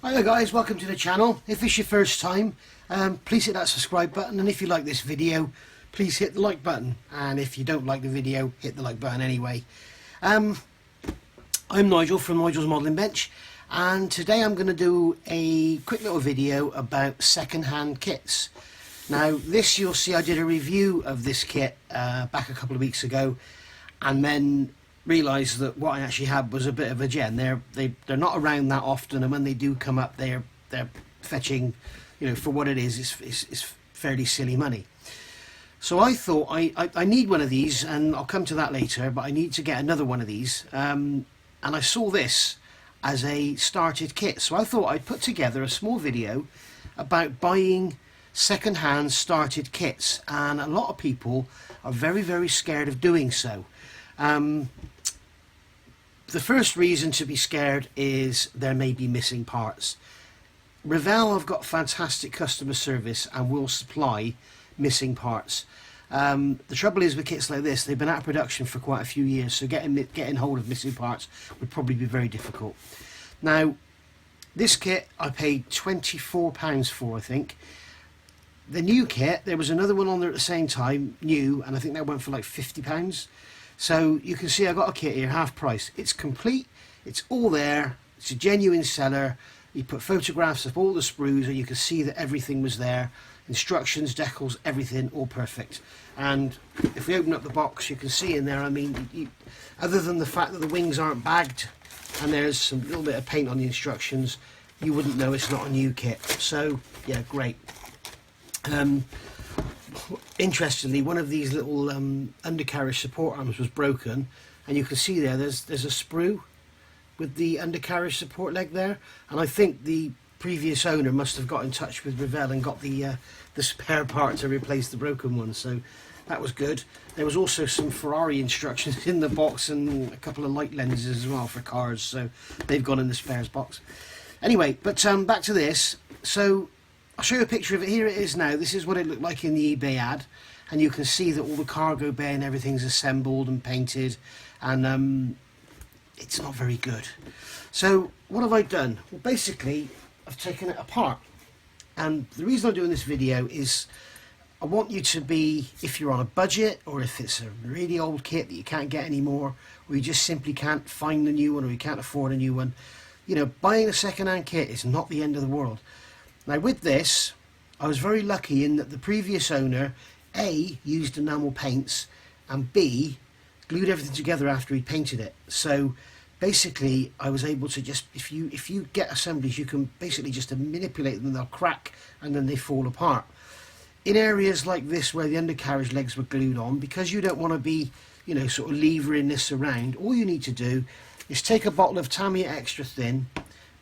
Hi guys, welcome to the channel. If it's your first time, please hit that subscribe button, and if you like this video, please hit the like button, and if you don't like the video, hit the like button anyway. I'm Nigel from Nigel's Modelling Bench, and today I'm going to do a quick little video about second-hand kits. Now this, you'll see I did a review of this kit back a couple of weeks ago, and then realised that what I actually had was a bit of a gem. They're not around that often, and when they do come up, they're fetching, you know, for what it is, it's fairly silly money. So I thought I need one of these, and I'll come to that later, but I need to get another one of these, and I saw this as a started kit, so I thought I'd put together a small video about buying second-hand started kits, and a lot of people are very scared of doing so. The first reason to be scared is there may be missing parts. Revell have got fantastic customer service and will supply missing parts. The trouble is with kits like this, they've been out of production for quite a few years, so getting hold of missing parts would probably be very difficult. Now, this kit I paid £24 for, I think. The new kit, there was another one on there at the same time, new, and I think that went for like £50. So you can see I got a kit here, half price. It's complete, it's all there, it's a genuine seller. You put photographs of all the sprues and you can see that everything was there. Instructions, decals, everything, all perfect. And if we open up the box, you can see in there, I mean, other than the fact that the wings aren't bagged and there's some little bit of paint on the instructions, you wouldn't know it's not a new kit. So, yeah, great. Interestingly, one of these little undercarriage support arms was broken, and you can see there's a sprue with the undercarriage support leg there, and I think the previous owner must have got in touch with Revell and got the spare part to replace the broken one, so that was good. There was also some Ferrari instructions in the box and a couple of light lenses as well for cars, so they've gone in the spares box. Anyway, but back to this. So I'll show you a picture of it. Here it is now. This is what it looked like in the eBay ad, and you can see that all the cargo bay and everything's assembled and painted, and it's not very good. So what have I done? Well, basically I've taken it apart, and the reason I'm doing this video is I want you to be, if you're on a budget, or if it's a really old kit that you can't get anymore, or you just simply can't find a new one, or you can't afford a new one, you know, buying a second-hand kit is not the end of the world. Now with this, I was very lucky in that the previous owner, A, used enamel paints, and B, glued everything together after he painted it. So basically I was able to just, if you get assemblies, you can basically just manipulate them, they'll crack and then they fall apart. In areas like this where the undercarriage legs were glued on, because you don't want to be, you know, sort of levering this around, all you need to do is take a bottle of Tamiya Extra Thin,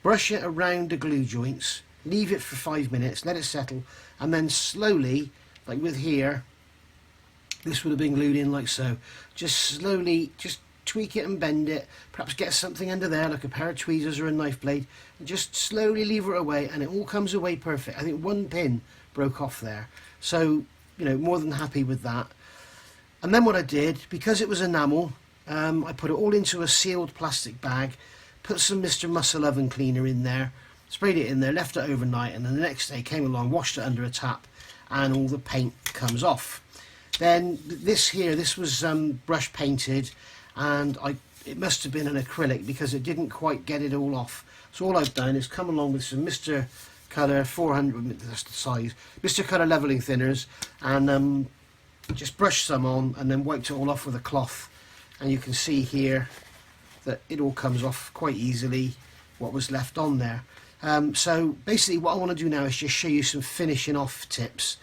brush it around the glue joints, leave it for 5 minutes, let it settle, and then slowly, like with here, this would have been glued in like so, just slowly, just tweak it and bend it, perhaps get something under there like a pair of tweezers or a knife blade, and just slowly lever it away, and it all comes away perfect. I think one pin broke off there, so, you know, more than happy with that. And then what I did, because it was enamel, I put it all into a sealed plastic bag, put some Mr. Muscle oven cleaner in there, sprayed it in there, left it overnight, and then the next day came along, washed it under a tap, and all the paint comes off. Then this here, this was brush painted, and it must have been an acrylic because it didn't quite get it all off. So all I've done is come along with some Mr. Colour 400, that's the size, Mr. Colour levelling thinners, and just brushed some on and then wiped it all off with a cloth, and you can see here that it all comes off quite easily, what was left on there. So basically what I want to do now is just show you some finishing off tips.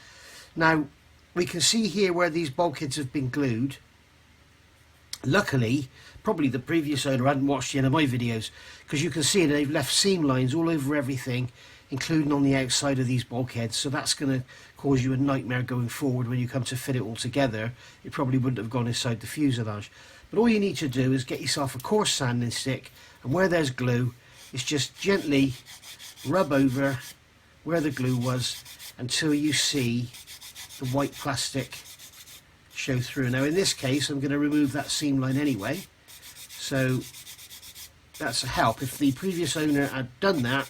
Now we can see here where these bulkheads have been glued. Luckily, probably the previous owner hadn't watched any of my videos, because you can see they've left seam lines all over everything, including on the outside of these bulkheads, so that's going to cause you a nightmare going forward when you come to fit it all together. It probably wouldn't have gone inside the fuselage. But all you need to do is get yourself a coarse sanding stick, and where there's glue, it's just gently rub over where the glue was until you see the white plastic show through. Now in this case I'm going to remove that seam line anyway, so that's a help. If the previous owner had done that,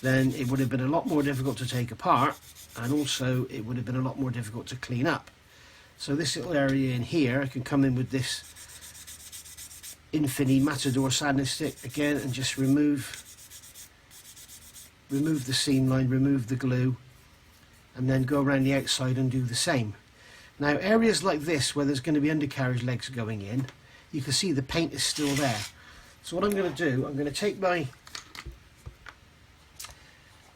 then it would have been a lot more difficult to take apart, and also it would have been a lot more difficult to clean up. So this little area in here, I can come in with this Infinity Matador sanding stick again and just remove the seam line, remove the glue, and then go around the outside and do the same. Now areas like this where there's going to be undercarriage legs going in, you can see the paint is still there. So what I'm going to do, I'm going to take my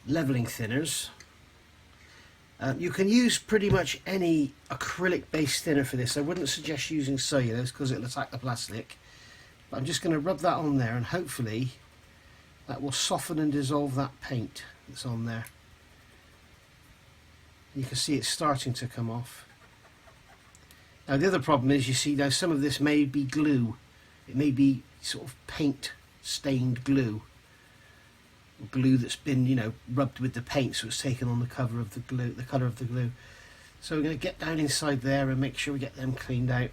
leveling thinners. You can use pretty much any acrylic based thinner for this. I wouldn't suggest using cellulose because it'll attack the plastic. But I'm just going to rub that on there, and hopefully that will soften and dissolve that paint that's on there. You can see it's starting to come off. Now the other problem is, you see now some of this may be glue. It may be sort of paint stained glue. Glue that's been, you know, rubbed with the paint, so it's taken on the cover of the glue, the colour of the glue. So we're going to get down inside there and make sure we get them cleaned out.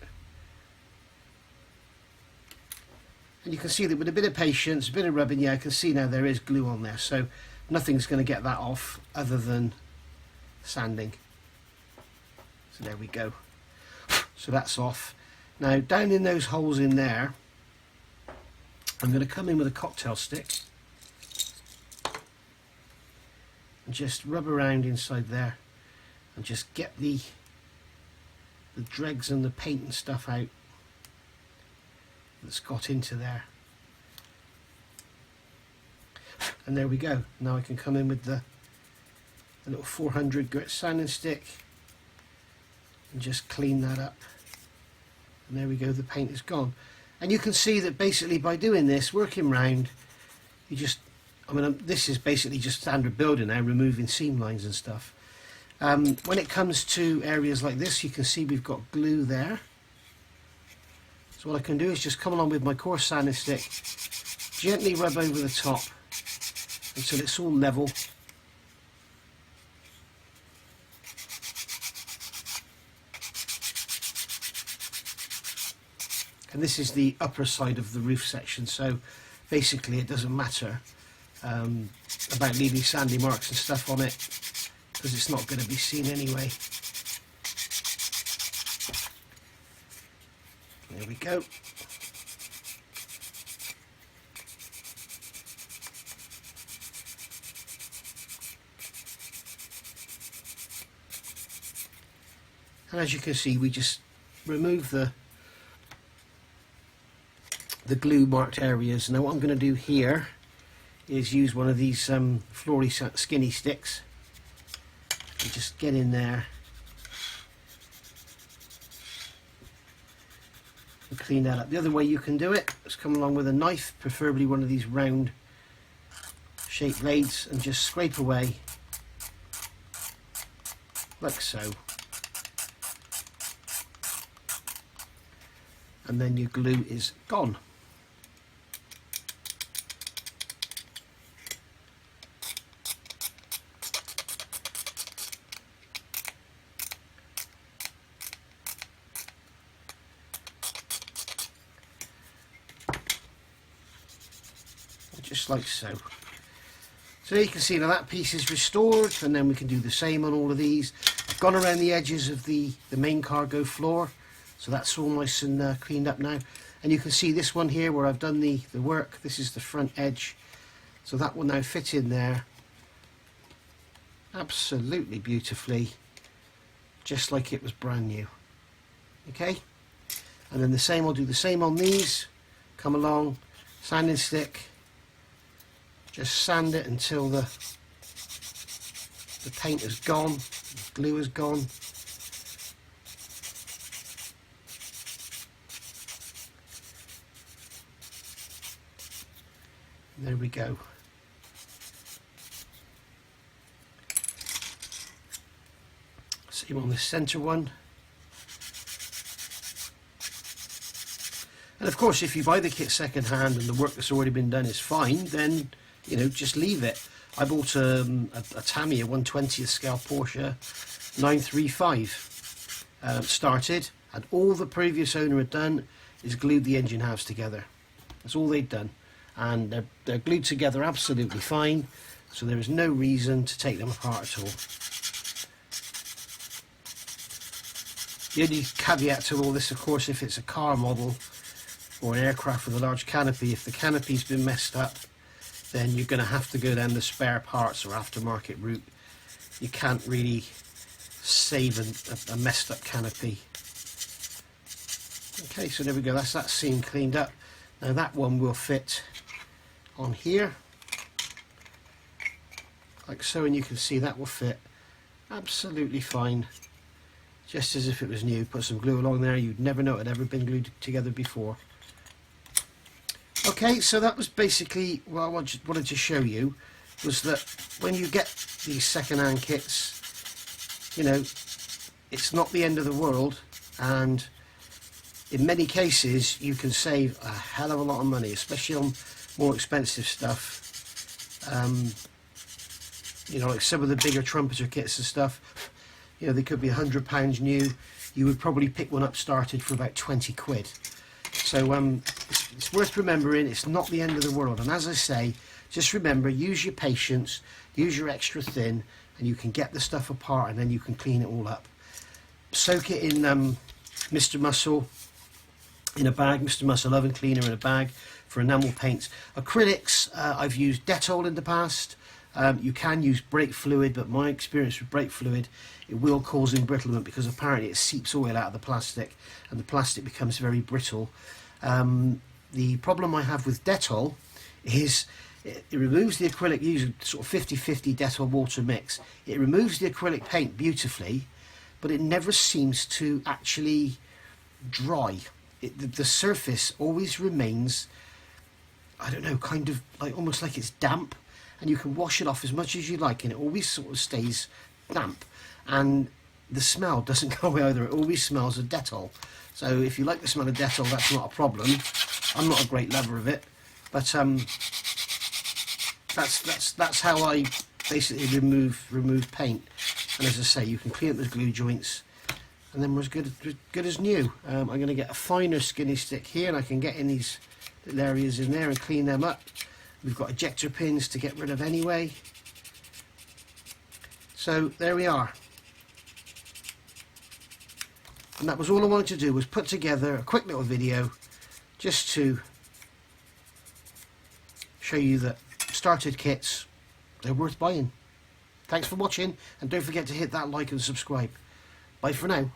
And you can see that with a bit of patience, a bit of rubbing, yeah, I can see now there is glue on there, so nothing's going to get that off other than sanding. So there we go. So that's off. Now down in those holes in there, I'm going to come in with a cocktail stick and just rub around inside there and just get the dregs and the paint and stuff out that's got into there. And there we go. Now I can come in with the little 400 grit sanding stick and just clean that up. And there we go, the paint is gone. And you can see that basically by doing this, working round, you just, I mean, this is basically just standard building now, removing seam lines and stuff. When it comes to areas like this, you can see we've got glue there. So what I can do is just come along with my coarse sanding stick, gently rub over the top until it's all level. And this is the upper side of the roof section, so basically it doesn't matter about leaving sandy marks and stuff on it, because it's not going to be seen anyway. There we go. And as you can see, we just remove the glue marked areas. Now what I'm going to do here is use one of these flory skinny sticks and just get in there and clean that up. The other way you can do it is come along with a knife, preferably one of these round shaped blades, and just scrape away like so. And then your glue is gone. Just like so. So there you can see now that piece is restored, and then we can do the same on all of these. I've gone around the edges of the main cargo floor, so that's all nice and cleaned up now. And you can see this one here where I've done the work. This is the front edge, so that will now fit in there absolutely beautifully, just like it was brand new. Okay, and then the same, I'll do the same on these. Come along, sanding stick, just sand it until the paint is gone, the glue is gone. There we go. Same on the centre one. And of course, if you buy the kit second hand and the work that's already been done is fine, then, you know, just leave it. I bought a Tamiya 1/20th scale Porsche 935. Started, and all the previous owner had done is glued the engine halves together. That's all they'd done, and they're glued together absolutely fine. So there is no reason to take them apart at all. The only caveat to all this, of course, if it's a car model or an aircraft with a large canopy, if the canopy's been messed up, then you're going to have to go down the spare parts or aftermarket route. You can't really save a messed up canopy. Okay, so there we go, that's that seam cleaned up. Now that one will fit on here, like so, and you can see that will fit absolutely fine, just as if it was new. Put some glue along there, you'd never know it had ever been glued together before. Okay, so that was basically what I wanted to show you, was that when you get these second-hand kits, you know, it's not the end of the world, and in many cases you can save a hell of a lot of money, especially on more expensive stuff. You know, like some of the bigger trumpeter kits and stuff, you know, they could be £100 new. You would probably pick one up started for about 20 quid. So it's worth remembering, it's not the end of the world. And as I say, just remember, use your patience, use your extra thin, and you can get the stuff apart, and then you can clean it all up. Soak it in Mr. Muscle in a bag, Mr. Muscle oven cleaner in a bag for enamel paints. Acrylics, I've used Dettol in the past. You can use brake fluid, but my experience with brake fluid, it will cause embrittlement because apparently it seeps oil out of the plastic and the plastic becomes very brittle. The problem I have with Dettol is it removes the acrylic, using sort of 50-50 Dettol water mix. It removes the acrylic paint beautifully, but it never seems to actually dry. The surface always remains, I don't know, kind of like almost like it's damp, and you can wash it off as much as you like and it always sort of stays damp, and the smell doesn't go away either. It always smells of Dettol. So if you like the smell of Dettol, that's not a problem. I'm not a great lover of it, but that's how I basically remove paint. And as I say, you can clean up those glue joints, and then we're as good as new. I'm going to get a finer skinny stick here, and I can get in these little areas in there and clean them up. We've got ejector pins to get rid of anyway. So there we are. And that was all I wanted to do, was put together a quick little video just to show you that started kits, they're worth buying. Thanks for watching, and don't forget to hit that like and subscribe. Bye for now.